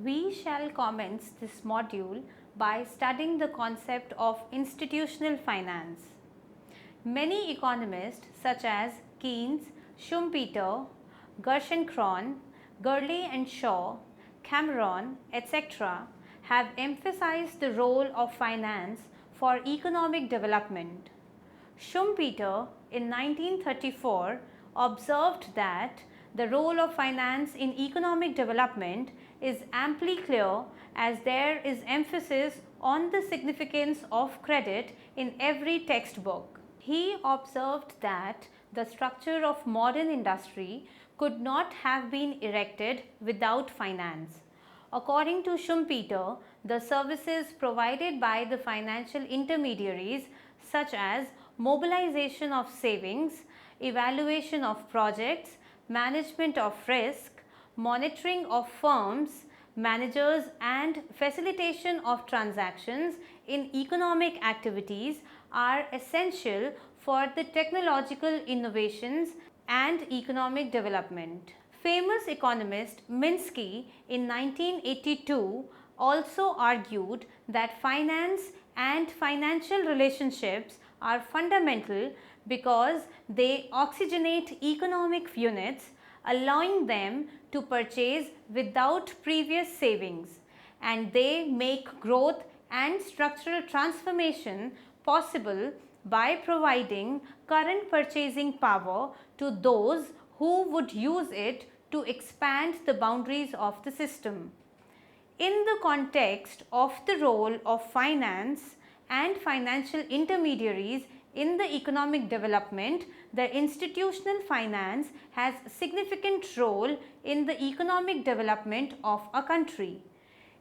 We shall commence this module by studying the concept of institutional finance. Many economists such as Keynes, Schumpeter, Gerschenkron, Gurley and Shaw, Cameron, etc. have emphasized the role of finance for economic development. Schumpeter in 1934 observed that the role of finance in economic development is amply clear as there is emphasis on the significance of credit in every textbook. He observed that the structure of modern industry could not have been erected without finance. According to Schumpeter, the services provided by the financial intermediaries such as mobilization of savings, evaluation of projects, management of risk, monitoring of firms, managers and facilitation of transactions in economic activities are essential for the technological innovations and economic development. Famous economist Minsky in 1982 also argued that finance and financial relationships are fundamental because they oxygenate economic units, allowing them to purchase without previous savings, and they make growth and structural transformation possible by providing current purchasing power to those who would use it to expand the boundaries of the system. In the context of the role of finance and financial intermediaries in the economic development, the institutional finance has a significant role in the economic development of a country.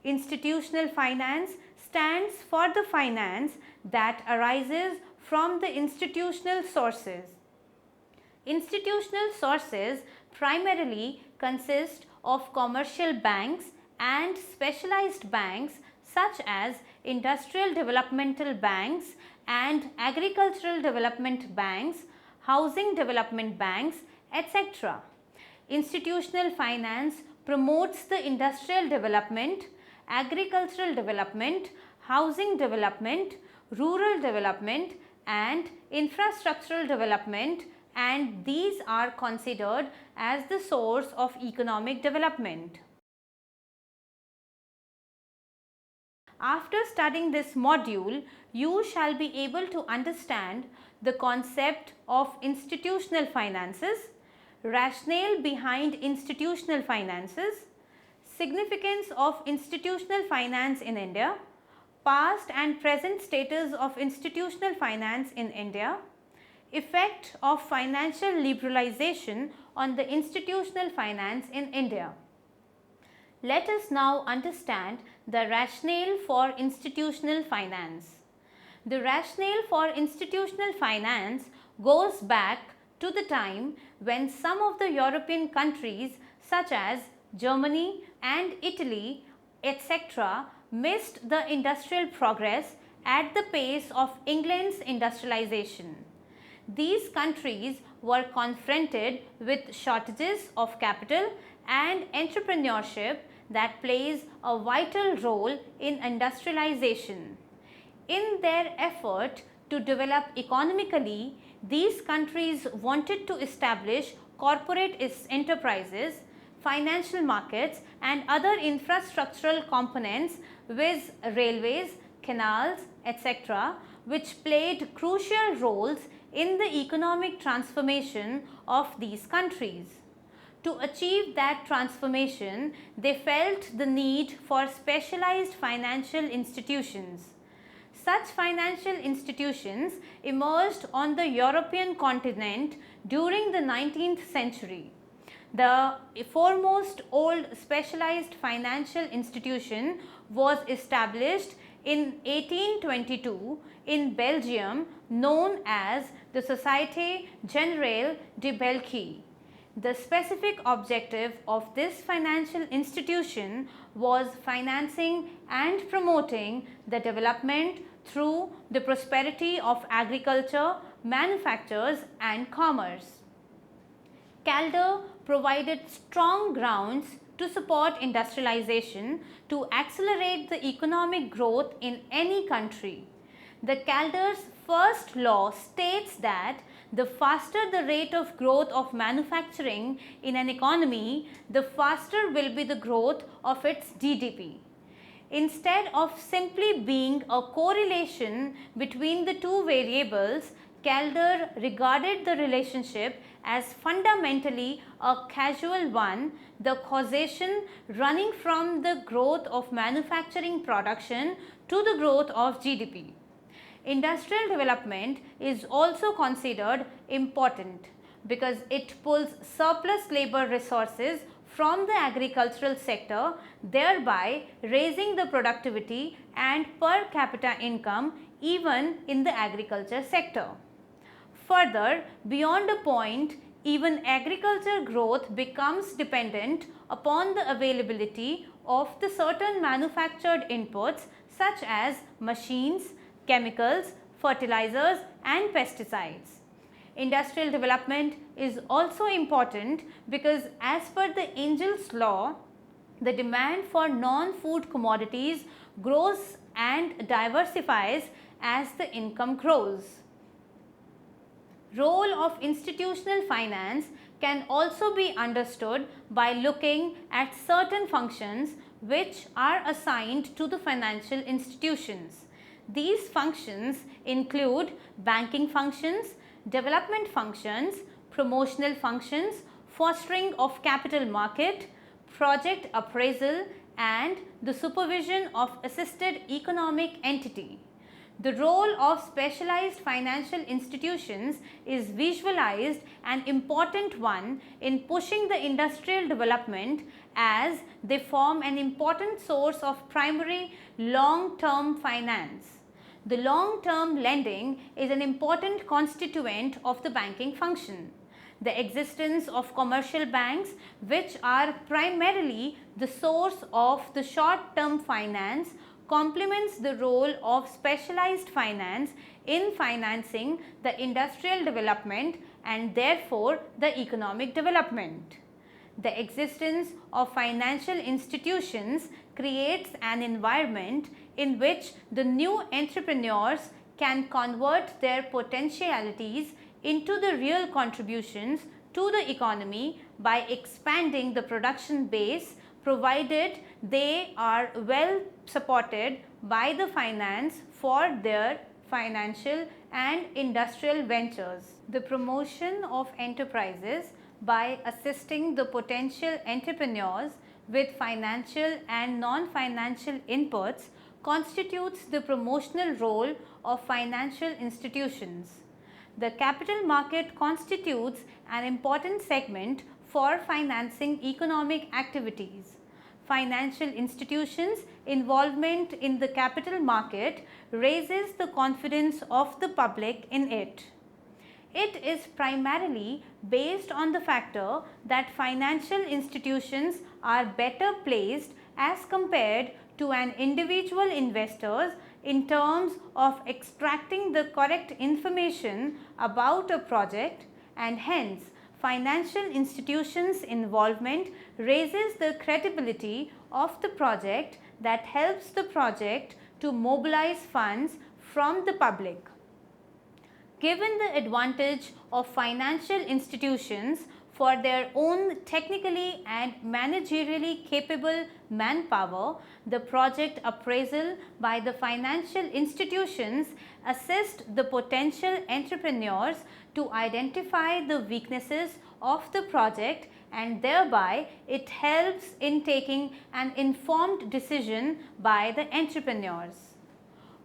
Institutional finance stands for the finance that arises from the institutional sources. Institutional sources primarily consist of commercial banks and specialized banks such as industrial developmental banks and agricultural development banks, housing development banks, etc. Institutional finance promotes the industrial development, agricultural development, housing development, rural development and infrastructural development, and these are considered as the source of economic development. After studying this module, you shall be able to understand the concept of institutional finances, rationale behind institutional finances, significance of institutional finance in India, past and present status of institutional finance in India, effect of financial liberalization on the institutional finance in India. Let us now understand the rationale for institutional finance. The rationale for institutional finance goes back to the time when some of the European countries such as Germany and Italy, etc., missed the industrial progress at the pace of England's industrialization. These countries were confronted with shortages of capital and entrepreneurship that plays a vital role in industrialization. In their effort to develop economically, these countries wanted to establish corporate enterprises, financial markets and other infrastructural components with railways, canals, etc., which played crucial roles in the economic transformation of these countries. To achieve that transformation, they felt the need for specialized financial institutions. Such financial institutions emerged on the European continent during the 19th century. The foremost old specialized financial institution was established in 1822 in Belgium, known as the Société Générale de Belgique. The specific objective of this financial institution was financing and promoting the development through the prosperity of agriculture, manufactures and commerce. Calder provided strong grounds to support industrialization to accelerate the economic growth in any country. The Calder's first law states that the faster the rate of growth of manufacturing in an economy, the faster will be the growth of its GDP. Instead of simply being a correlation between the two variables, Calder regarded the relationship as fundamentally a causal one, the causation running from the growth of manufacturing production to the growth of GDP. Industrial development is also considered important because it pulls surplus labor resources from the agricultural sector, thereby raising the productivity and per capita income even in the agriculture sector. Further, beyond a point, even agriculture growth becomes dependent upon the availability of the certain manufactured inputs such as machines, chemicals, fertilizers and pesticides. Industrial development is also important because as per the Engel's law, the demand for non-food commodities grows and diversifies as the income grows. Role of institutional finance can also be understood by looking at certain functions which are assigned to the financial institutions. These functions include banking functions, development functions, promotional functions, fostering of capital market, project appraisal and the supervision of assisted economic entity. The role of specialized financial institutions is visualized an important one in pushing the industrial development as they form an important source of primary long-term finance. The long-term lending is an important constituent of the banking function. The existence of commercial banks, which are primarily the source of the short-term finance, complements the role of specialized finance in financing the industrial development and therefore the economic development. The existence of financial institutions creates an environment in which the new entrepreneurs can convert their potentialities into the real contributions to the economy by expanding the production base, provided they are well supported by the finance for their financial and industrial ventures. The promotion of enterprises by assisting the potential entrepreneurs with financial and non-financial inputs constitutes the promotional role of financial institutions. The capital market constitutes an important segment for financing economic activities. Financial institutions' involvement in the capital market raises the confidence of the public in it. It is primarily based on the factor that financial institutions are better placed as compared to an individual investors in terms of extracting the correct information about a project, and hence financial institutions' involvement raises the credibility of the project that helps the project to mobilize funds from the public. Given the advantage of financial institutions for their own technically and managerially capable manpower, the project appraisal by the financial institutions assist the potential entrepreneurs to identify the weaknesses of the project, and thereby it helps in taking an informed decision by the entrepreneurs.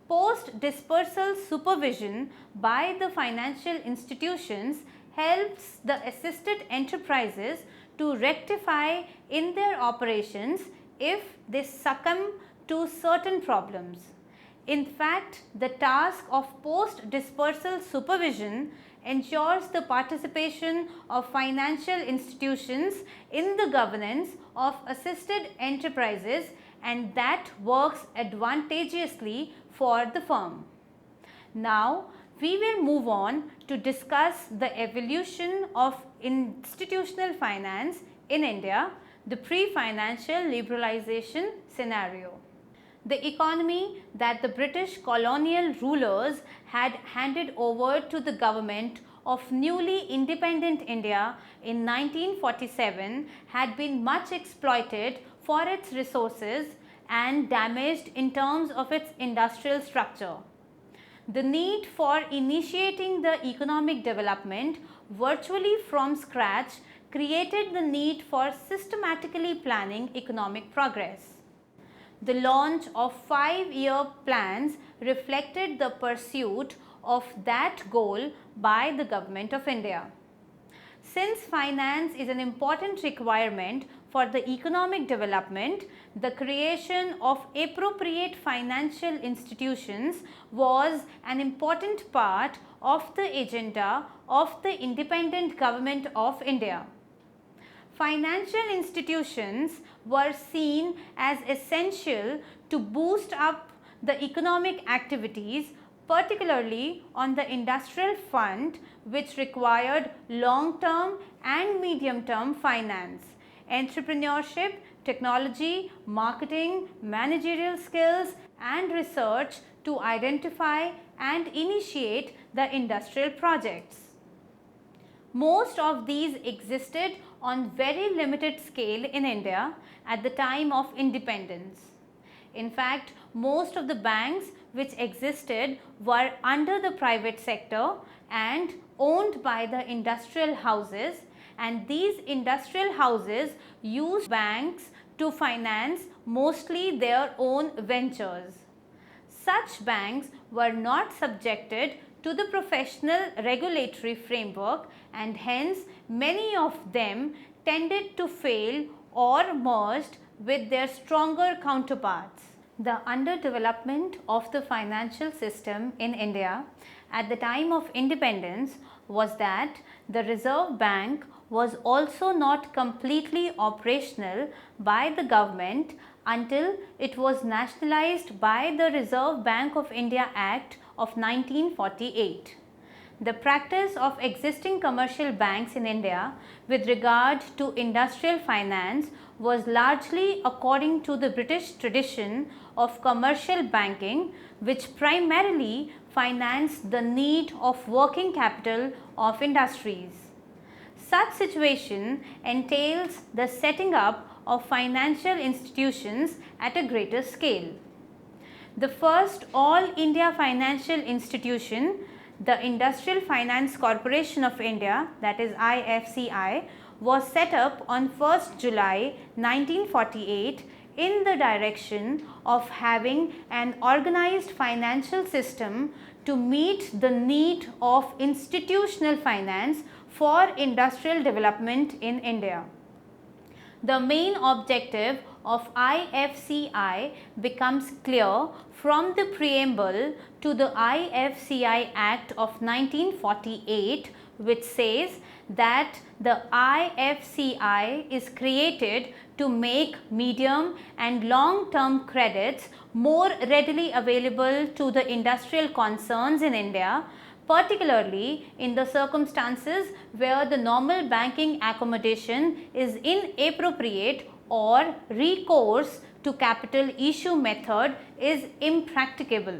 Post-dispersal supervision by the financial institutions helps the assisted enterprises to rectify in their operations if they succumb to certain problems. In fact, the task of post-dispersal supervision ensures the participation of financial institutions in the governance of assisted enterprises, and that works advantageously for the firm. Now, we will move on to discuss the evolution of institutional finance in India, the pre-financial liberalization scenario. The economy that the British colonial rulers had handed over to the government of newly independent India in 1947 had been much exploited for its resources and damaged in terms of its industrial structure. The need for initiating the economic development virtually from scratch created the need for systematically planning economic progress. The launch of 5-year plans reflected the pursuit of that goal by the Government of India. Since finance is an important requirement for the economic development, the creation of appropriate financial institutions was an important part of the agenda of the independent Government of India. Financial institutions were seen as essential to boost up the economic activities, particularly on the industrial front, which required long-term and medium-term finance, entrepreneurship, technology, marketing, managerial skills and research to identify and initiate the industrial projects. Most of these existed on very limited scale in India at the time of independence. In fact, most of the banks which existed were under the private sector and owned by the industrial houses, and these industrial houses used banks to finance mostly their own ventures. Such banks were not subjected to the professional regulatory framework, and hence many of them tended to fail or merged with their stronger counterparts. The underdevelopment of the financial system in India at the time of independence was that the Reserve Bank was also not completely operational by the government until it was nationalized by the Reserve Bank of India Act of 1948. The practice of existing commercial banks in India with regard to industrial finance was largely according to the British tradition of commercial banking, which primarily financed the need of working capital of industries. Such situation entails the setting up of financial institutions at a greater scale. The first All India Financial Institution, the Industrial Finance Corporation of India, that is IFCI, was set up on 1st July 1948 in the direction of having an organized financial system to meet the need of institutional finance for industrial development in India. The main objective of IFCI becomes clear from the preamble to the IFCI Act of 1948, which says that the IFCI is created to make medium and long-term credits more readily available to the industrial concerns in India, particularly in the circumstances where the normal banking accommodation is inappropriate or recourse to capital issue method is impracticable.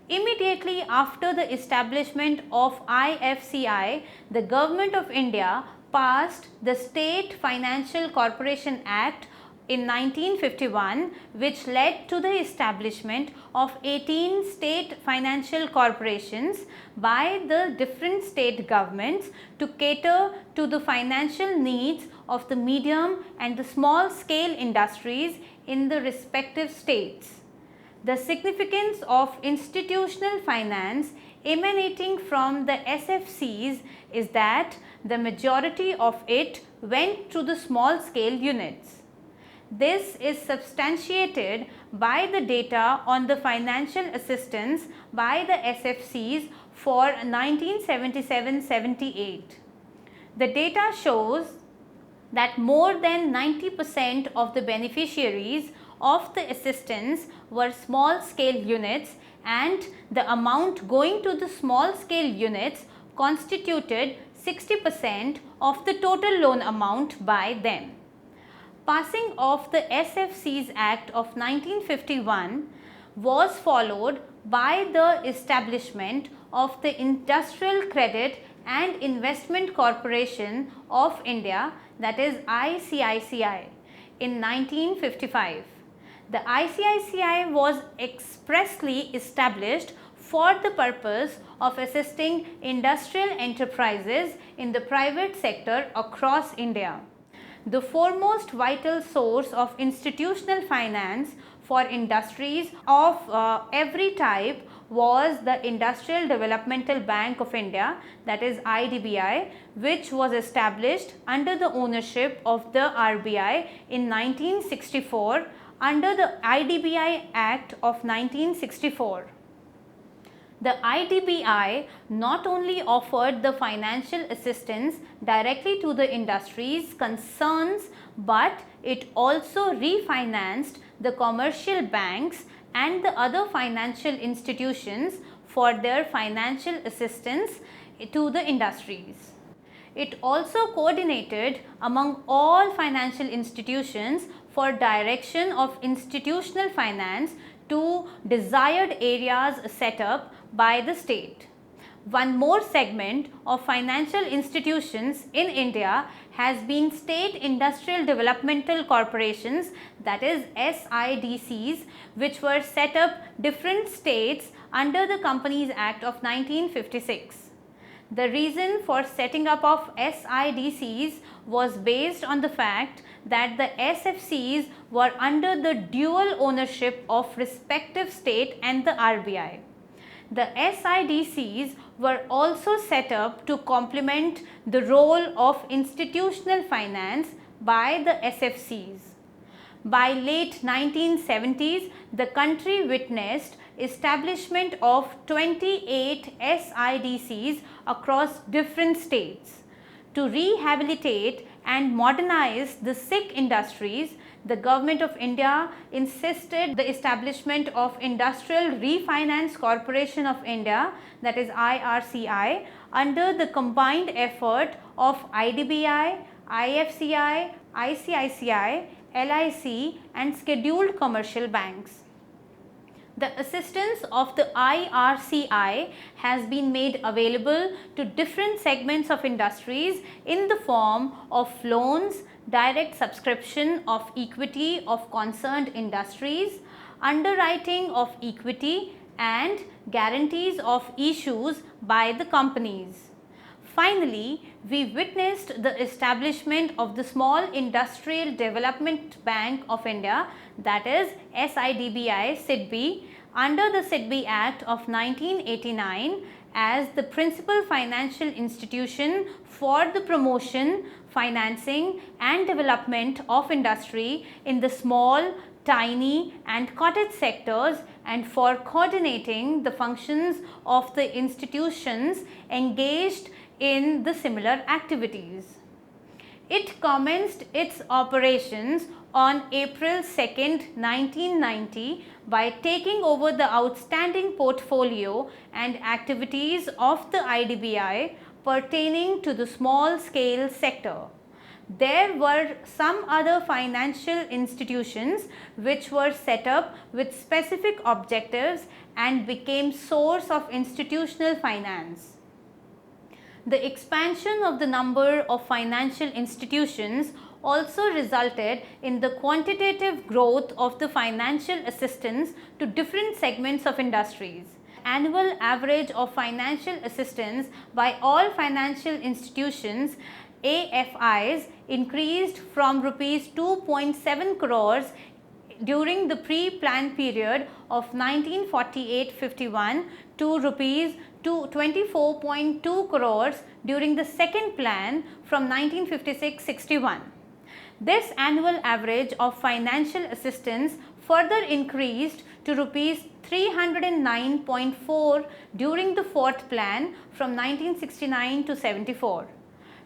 Immediately after the establishment of IFCI, the Government of India passed the State Financial Corporation Act in 1951, which led to the establishment of 18 state financial corporations by the different state governments to cater to the financial needs of the medium and the small scale industries in the respective states. The significance of institutional finance emanating from the SFCs is that the majority of it went to the small scale units. This is substantiated by the data on the financial assistance by the SFCs for 1977-78. The data shows that more than 90% of the beneficiaries of the assistance were small scale units, and the amount going to the small scale units constituted 60% of the total loan amount by them. Passing of the SFCs Act of 1951 was followed by the establishment of the Industrial Credit and Investment Corporation of India, that is ICICI, in 1955. The ICICI was expressly established for the purpose of assisting industrial enterprises in the private sector across India. The foremost vital source of institutional finance for industries of every type was the Industrial Developmental Bank of India, that is IDBI, which was established under the ownership of the RBI in 1964 under the IDBI Act of 1964. The IDBI not only offered the financial assistance directly to the industries concerns, but it also refinanced the commercial banks and the other financial institutions for their financial assistance to the industries. It also coordinated among all financial institutions for direction of institutional finance to desired areas set up by the state. One more segment of financial institutions in India has been State Industrial Developmental Corporations, that is SIDCs, which were set up different states under the Companies Act of 1956. The reason for setting up of SIDCs was based on the fact that the SFCs were under the dual ownership of respective state and the RBI. The SIDCs were also set up to complement the role of institutional finance by the SFCs. By late 1970s, the country witnessed establishment of 28 SIDCs across different states. To rehabilitate and modernize the sick industries, the Government of India insisted the establishment of Industrial Refinance Corporation of India, that is IRCI, under the combined effort of IDBI, IFCI, ICICI, LIC and scheduled commercial banks. The assistance of the IRCI has been made available to different segments of industries in the form of loans, direct subscription of equity of concerned industries, underwriting of equity and guarantees of issues by the companies. Finally, we witnessed the establishment of the Small Industrial Development Bank of India, that is SIDBI SIDBI, under the SIDBI Act of 1989 as the principal financial institution for the promotion, financing and development of industry in the small, tiny and cottage sectors and for coordinating the functions of the institutions engaged in the similar activities. It commenced its operations on April 2nd, 1990 by taking over the outstanding portfolio and activities of the IDBI pertaining to the small scale sector. There were some other financial institutions which were set up with specific objectives and became source of institutional finance. The expansion of the number of financial institutions also resulted in the quantitative growth of the financial assistance to different segments of industries. Annual average of financial assistance by all financial institutions AFIs increased from rupees 2.7 crores during the pre-plan period of 1948-51 to rupees 24.2 crores during the second plan from 1956-61. This annual average of financial assistance further increased to rupees 309.4 during the fourth plan from 1969 to 74.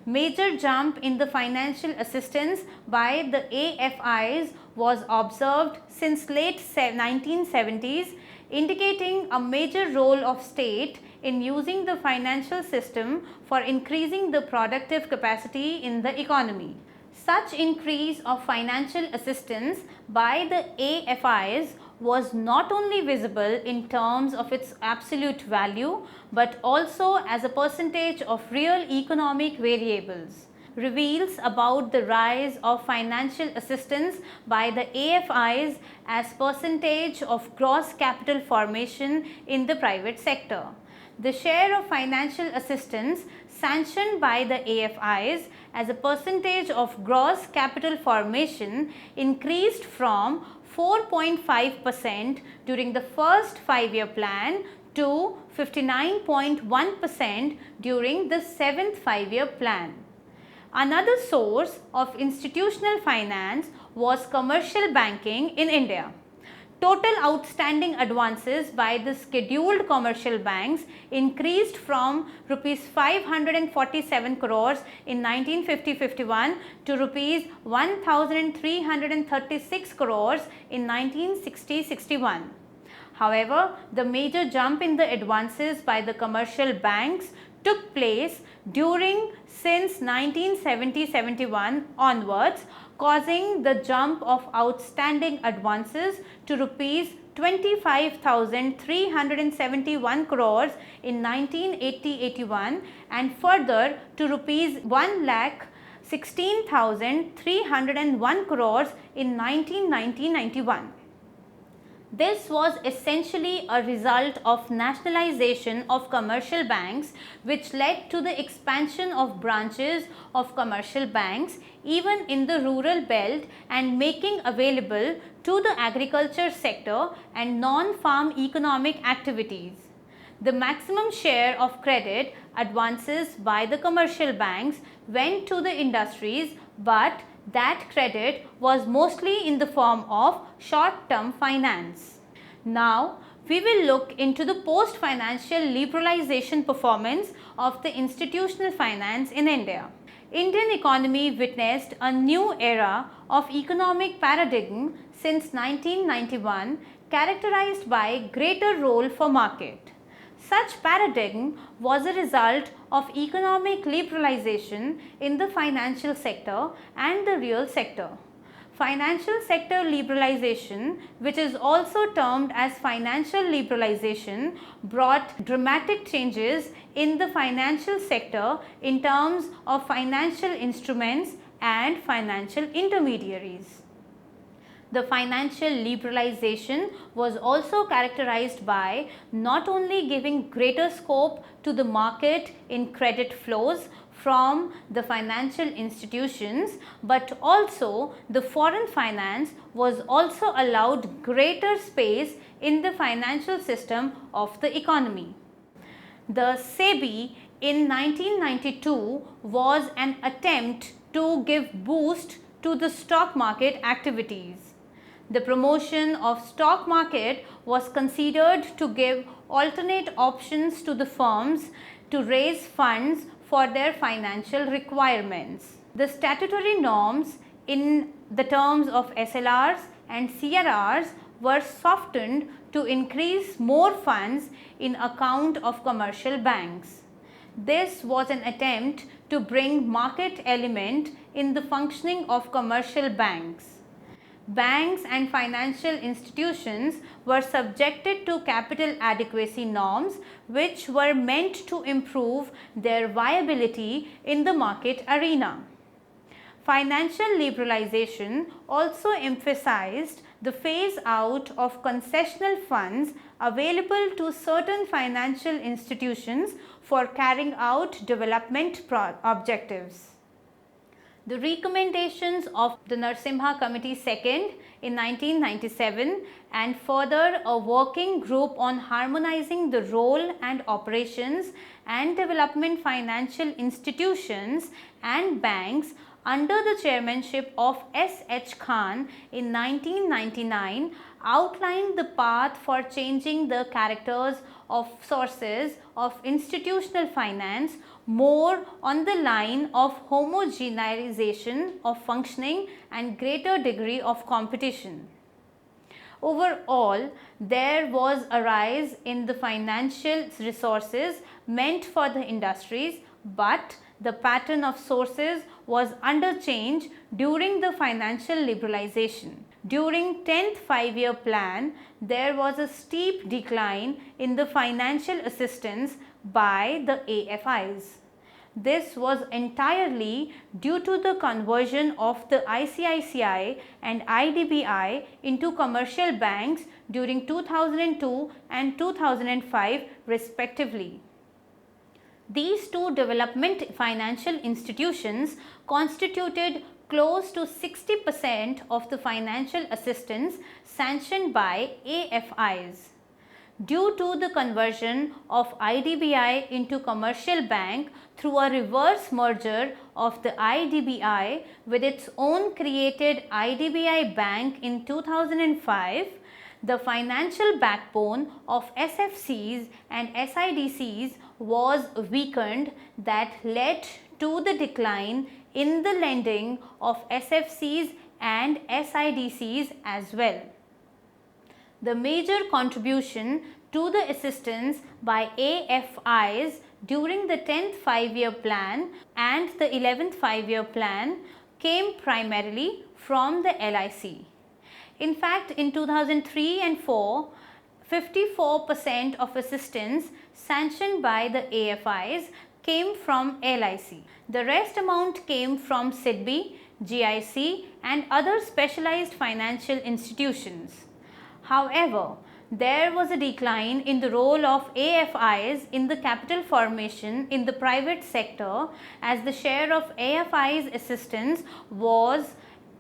Major jump in the financial assistance by the AFIs was observed since late 1970s, indicating a major role of state in using the financial system for increasing the productive capacity in the economy. Such increase of financial assistance by the AFIs was not only visible in terms of its absolute value, but also as a percentage of real economic variables, reveals about the rise of financial assistance by the AFIs as percentage of gross capital formation in the private sector. The share of financial assistance sanctioned by the AFIs as a percentage of gross capital formation increased from 4.5% during the first 5-year plan to 59.1% during the 7th 5-year plan. Another source of institutional finance was commercial banking in India. Total outstanding advances by the scheduled commercial banks increased from rupees 547 crores in 1950-51 to rupees 1336 crores in 1960-61. However, the major jump in the advances by the commercial banks took place since 1970-71 onwards, causing the jump of outstanding advances to rupees 25,371 crores in 1980-81 and further to rupees 1,16,301 crores in 1990-91. This was essentially a result of nationalization of commercial banks, which led to the expansion of branches of commercial banks even in the rural belt and making available to the agriculture sector and non-farm economic activities. The maximum share of credit advances by the commercial banks went to the industries, but that credit was mostly in the form of short-term finance. Now, we will look into the post-financial liberalization performance of the institutional finance in India. Indian economy witnessed a new era of economic paradigm since 1991, characterized by greater role for market. Such paradigm was a result of economic liberalization in the financial sector and the real sector. Financial sector liberalization, which is also termed as financial liberalization, brought dramatic changes in the financial sector in terms of financial instruments and financial intermediaries. The financial liberalization was also characterized by not only giving greater scope to the market in credit flows from the financial institutions, but also the foreign finance was also allowed greater space in the financial system of the economy. The SEBI in 1992 was an attempt to give boost to the stock market activities. The promotion of stock market was considered to give alternate options to the firms to raise funds for their financial requirements. The statutory norms in the terms of SLRs and CRRs were softened to increase more funds in account of commercial banks. This was an attempt to bring market element in the functioning of commercial banks. Banks and financial institutions were subjected to capital adequacy norms, which were meant to improve their viability in the market arena. Financial liberalization also emphasized the phase out of concessional funds available to certain financial institutions for carrying out development objectives. The recommendations of the Narasimha Committee II in 1997 and further a working group on harmonizing the role and operations and development financial institutions and banks under the chairmanship of S.H. Khan in 1999 outlined the path for changing the characters of sources of institutional finance more on the line of homogenization of functioning and greater degree of competition. Overall, there was a rise in the financial resources meant for the industries, but the pattern of sources was under change during the financial liberalization. During 10th five-year plan, there was a steep decline in the financial assistance by the AFIs. This was entirely due to the conversion of the ICICI and IDBI into commercial banks during 2002 and 2005 respectively. These two development financial institutions constituted close to 60% of the financial assistance sanctioned by AFIs. Due to the conversion of IDBI into commercial bank through a reverse merger of the IDBI with its own created IDBI bank in 2005, the financial backbone of SFCs and SIDCs was weakened, that led to the decline in the lending of SFCs and SIDCs as well. The major contribution to the assistance by AFIs during the 10th five-year plan and the 11th five-year plan came primarily from the LIC. In fact, in 2003 and 4, 54% of assistance sanctioned by the AFIs came from LIC. The rest amount came from SIDBI, GIC and other specialized financial institutions. However, there was a decline in the role of AFIs in the capital formation in the private sector, as the share of AFIs assistance was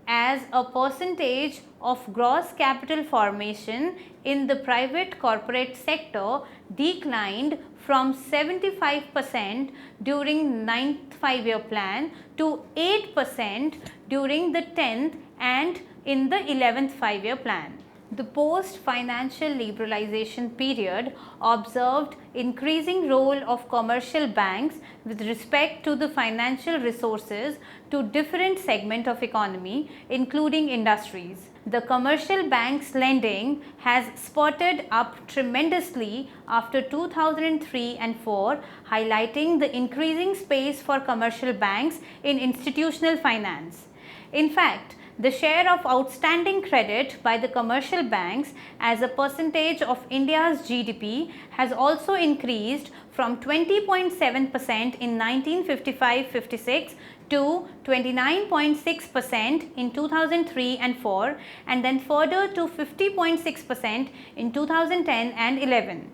as a percentage of gross capital formation in the private corporate sector declined from 75% during 9th five-year plan to 8% during the 10th and in the 11th five-year plan. The post-financial liberalization period observed increasing role of commercial banks with respect to the financial resources to different segment of economy, including industries. The commercial banks lending has spurted up tremendously after 2003 and 4, highlighting the increasing space for commercial banks in institutional finance. In fact, the share of outstanding credit by the commercial banks as a percentage of India's GDP has also increased from 20.7% in 1955-56 to 29.6% in 2003 and 4, and then further to 50.6% in 2010 and 11.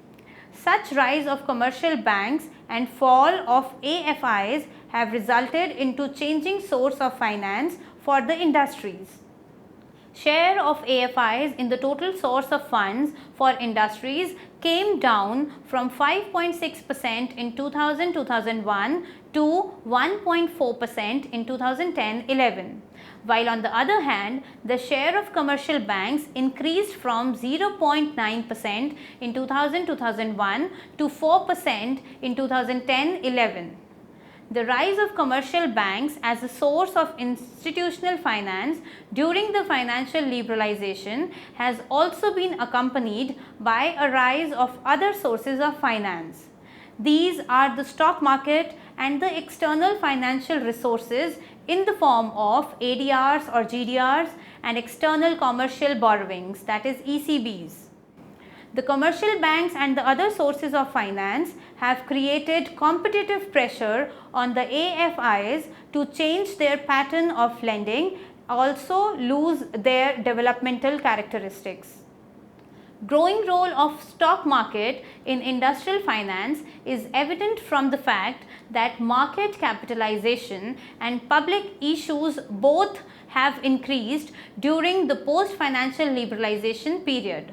Such rise of commercial banks and fall of AFIs have resulted into changing source of finance for the industries. Share of AFIs in the total source of funds for industries came down from 5.6% in 2000-2001 to 1.4% in 2010-11. While on the other hand, the share of commercial banks increased from 0.9% in 2000-2001 to 4% in 2010-11. The rise of commercial banks as a source of institutional finance during the financial liberalization has also been accompanied by a rise of other sources of finance. These are the stock market and the external financial resources in the form of ADRs or GDRs and external commercial borrowings, that is ECBs. The commercial banks and the other sources of finance have created competitive pressure on the AFIs to change their pattern of lending, also lose their developmental characteristics. Growing role of stock market in industrial finance is evident from the fact that market capitalization and public issues both have increased during the post-financial liberalization period.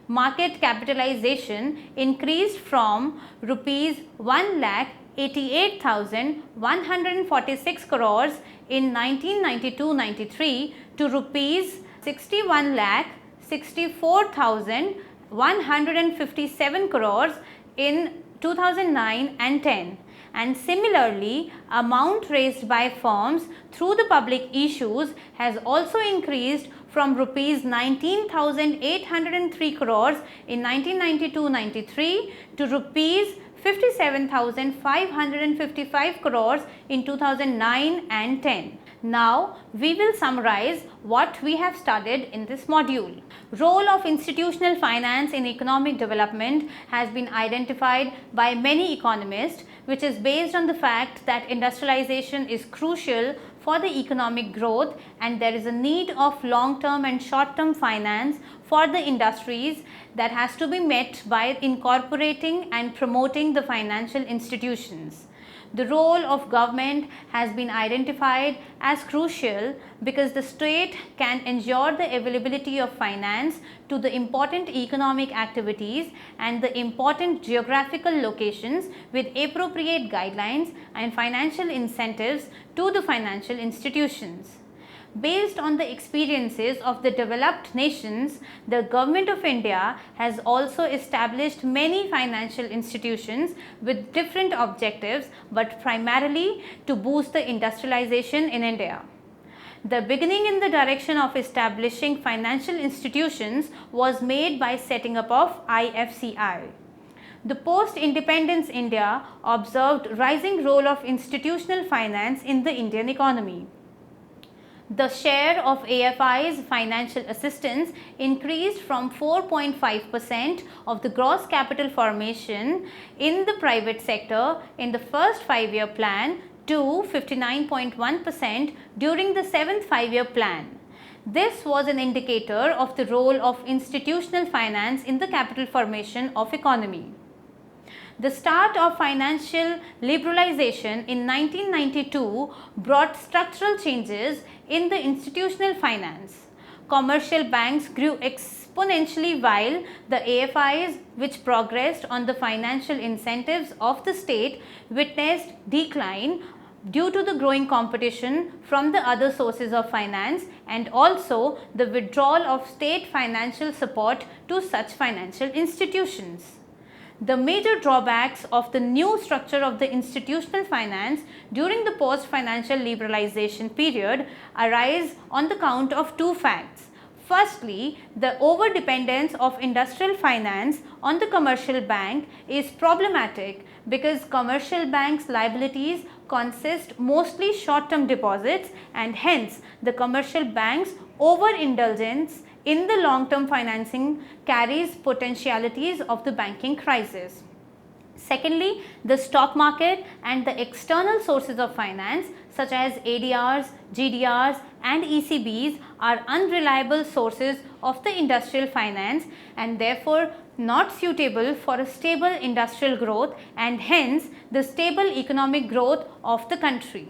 Market capitalization increased from rupees 1,88,146 crores in 1992-93 to rupees 61,64,157 crores in 2009 and 10. And similarly, amount raised by firms through the public issues has also increased from rupees 19,803 crores in 1992-93 to rupees 57,555 crores in 2009 and 10. Now, we will summarize what we have studied in this module. Role of institutional finance in economic development has been identified by many economists, which is based on the fact that industrialization is crucial for the economic growth and there is a need of long-term and short-term finance for the industries that has to be met by incorporating and promoting the financial institutions. The role of government has been identified as crucial because the state can ensure the availability of finance to the important economic activities and the important geographical locations with appropriate guidelines and financial incentives to the financial institutions. Based on the experiences of the developed nations, the Government of India has also established many financial institutions with different objectives, but primarily to boost the industrialization in India. The beginning in the direction of establishing financial institutions was made by setting up of IFCI. The post-independence India observed rising role of institutional finance in the Indian economy. The share of AFI's financial assistance increased from 4.5% of the gross capital formation in the private sector in the first 5-year plan to 59.1% during the 7th 5-year plan. This was an indicator of the role of institutional finance in the capital formation of economy. The start of financial liberalization in 1992 brought structural changes in the institutional finance. Commercial banks grew exponentially while the AFIs, which progressed on the financial incentives of the state, witnessed decline due to the growing competition from the other sources of finance and also the withdrawal of state financial support to such financial institutions. The major drawbacks of the new structure of the institutional finance during the post-financial liberalization period arise on the count of two facts. Firstly, the over-dependence of industrial finance on the commercial bank is problematic because commercial banks' liabilities consist mostly short-term deposits and hence the commercial banks' overindulgence in the long-term financing carries potentialities of the banking crisis. Secondly, the stock market and the external sources of finance such as ADRs, GDRs and ECBs are unreliable sources of the industrial finance and therefore not suitable for a stable industrial growth and hence the stable economic growth of the country.